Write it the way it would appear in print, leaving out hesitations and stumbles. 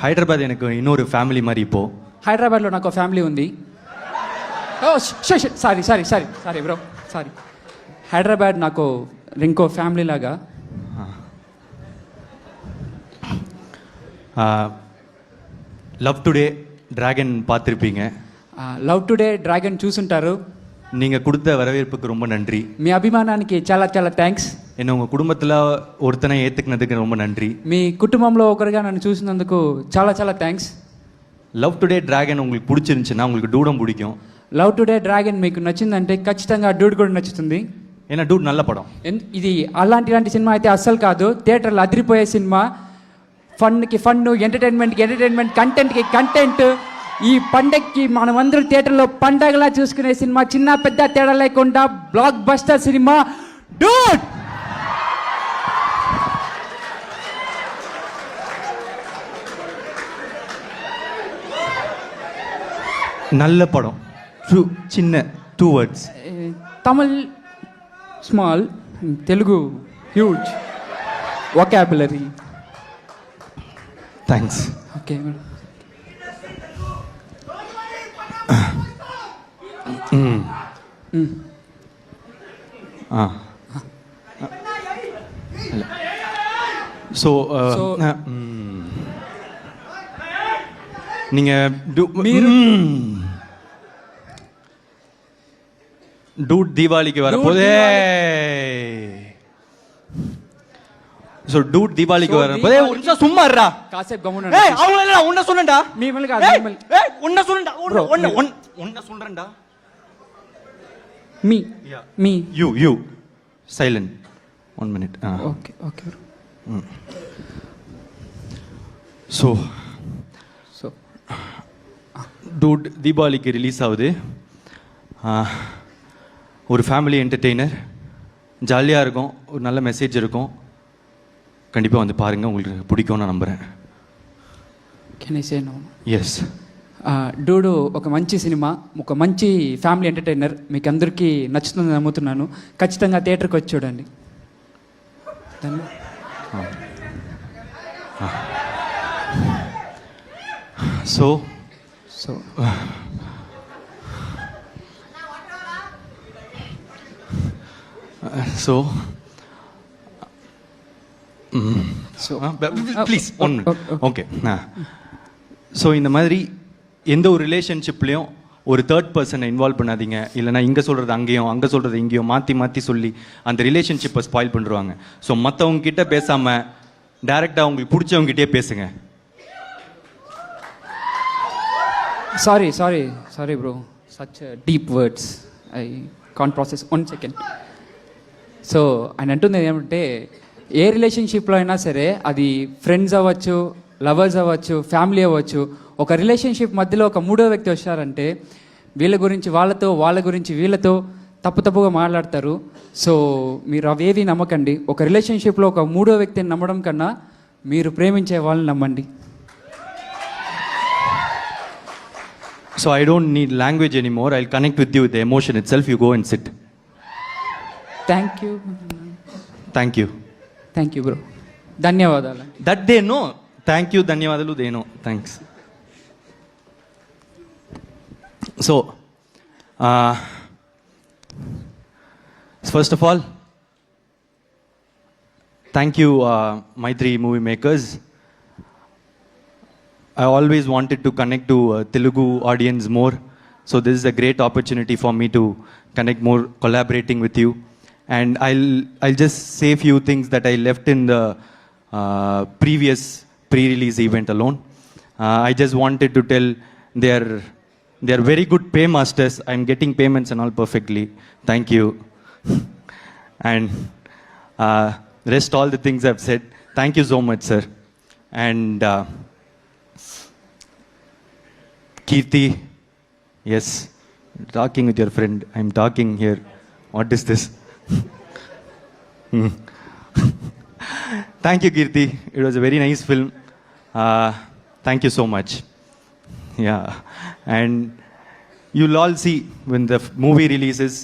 హైదరాబాద్ எனக்கு இன்னொரு ఫ్యామిలీ మరి இப்போ హైదరాబాద్లో నాకు ఫ్యామిలీ ఉంది. Oh sorry sorry sorry sorry bro sorry. Hyderabad నాకు ఇంకో ఫ్యామిలీ లాగా. லவ் டுடே டிராகன் பார்த்துருப்பீங்க. లవ్ టుడే డ్రాగన్ చూసుంటారు. நீங்கள் கொடுத்த வரவேற்புக்கு ரொம்ப நன்றி. మీ అభిమానానికి చాలా చాలా థ్యాంక్స్. என்ன உங்கள் குடும்பத்தில் ஒருத்தனை ஏற்றுக்கினதுக்கு ரொம்ப நன்றி. మీ కుటుంబంలో ఒకరిగా నన్ను చూసినందుకు చాలా చాలా థ్యాంక్స్. லவ் டுடே டிராகன் உங்களுக்கு பிடிச்சிருந்துச்சுன்னா உங்களுக்கு டூடம் பிடிக்கும். లవ్ టుడే డ్రాగన్ మీకు నచ్చిందంటే ఖచ్చితంగా డూడ్ కూడా నచ్చుతుంది. ஏன்னா டூட் நல்ல படம். ఇది అలాంటి సినిమా అయితే అస్సలు కాదు. థియేటర్లో అదిరిపోయే సినిమా. ఫన్కి ఫన్ను, ఎంటర్టైన్మెంట్కి ఎంటర్టైన్మెంట్, కంటెంట్కి కంటెంట్. ఈ పండగకి మనమందరం థియేటర్లో పండగలా చూసుకునే సినిమా. చిన్న పెద్ద తేడా లేకుండా బ్లాక్ బస్టర్ సినిమా డూడ్. நல்ல படம். சின்ன 2 words. Tamil small, Telugu huge vocabulary. Thanks. Okay madam. So நீங்கள் டூட் தீபாவளிக்கு வரப்போதே. ஸோ டூட் தீபாவளிக்கு வரப்போதே. சும்மா இருடா காசேப் கம்முன்னு. ஏய் அவங்க இல்ல உன்ன சொன்னேன்டா. மீமல் காது மீமல். ஏய் உன்ன சொன்னேன்டா. உன்ன சொல்றேன்டா. Me me you silent 1 minute. Okay okay bro. So dude தீபாவளிக்கு ரிலீஸ் ஆகுது. ஒரு ஃபேமிலி என்டர்டெய்னர், ஜாலியாக இருக்கும், ஒரு நல்ல மெசேஜ் இருக்கும். கண்டிப்பாக வந்து பாருங்கள், உங்களுக்கு பிடிக்கும்னு நான் நம்புகிறேன். Can I say no? Yes. Dude ఒక మంచి సినిమా, ఒక మంచి ఫ్యామిలీ ఎంటర్టైనర్. మీకు అందరికీ నచ్చుతుందని నమ్ముతున్నాను. ఖచ్చితంగా థియేటర్కి వచ్చి చూడండి. So so so please 1 minute. Okay. So இந்த மாதிரி எந்த ஒரு ரிலேஷன்ஷிப்லேயும் ஒரு தேர்ட் பர்சனை இன்வால்வ் பண்ணாதீங்க. இல்லைனா இங்கே சொல்கிறது அங்கேயும், அங்கே சொல்கிறது இங்கேயும் மாற்றி மாற்றி சொல்லி அந்த ரிலேஷன்ஷிப்பை ஸ்பாயில் பண்ணுறாங்க. ஸோ மற்றவங்க கிட்ட பேசாமல் டைரெக்டாக உங்களுக்கு பிடிச்சவங்ககிட்டே பேசுங்க. Sorry sorry sorry bro, such deep words I can't process. 1 second. So ఆయన అంటుంది ఏమంటే, ఏ రిలేషన్షిప్లో అయినా సరే, అది ఫ్రెండ్స్ అవ్వచ్చు, లవర్స్ అవ్వచ్చు, ఫ్యామిలీ అవ్వచ్చు, ఒక రిలేషన్షిప్ మధ్యలో ఒక మూడో వ్యక్తి వచ్చారంటే వీళ్ళ గురించి వాళ్ళతో, వాళ్ళ గురించి వీళ్ళతో తప్పుగా మాట్లాడతారు. సో మీరు అవేవి నమ్మకండి. ఒక రిలేషన్షిప్లో ఒక మూడో వ్యక్తిని నమ్మడం కన్నా మీరు ప్రేమించే వాళ్ళని నమ్మండి. So I don't need language anymore. I'll connect with you with the emotion itself. You go and sit. Thank you. Thank you. Thank you bro. ధన్యవాదాలు. That they know. Thank you, ధన్యవాదాలు, they know. Thanks. So first of all, thank you Maitri movie makers. I always wanted to connect to Telugu audience more. So this is a great opportunity for me to connect more, collaborating with you. And I'll just say a few things that I left in the previous pre-release event alone. I just wanted to tell they are very good paymasters. I'm getting payments and all perfectly. Thank you. And rest all the things I've said. Thank you so much, sir. And Kirti, yes, talking with your friend. I'm talking here. What is this? Thank you, Kirti. It was a very nice film. Thank you so much. Yeah. And you'll all see when the movie releases,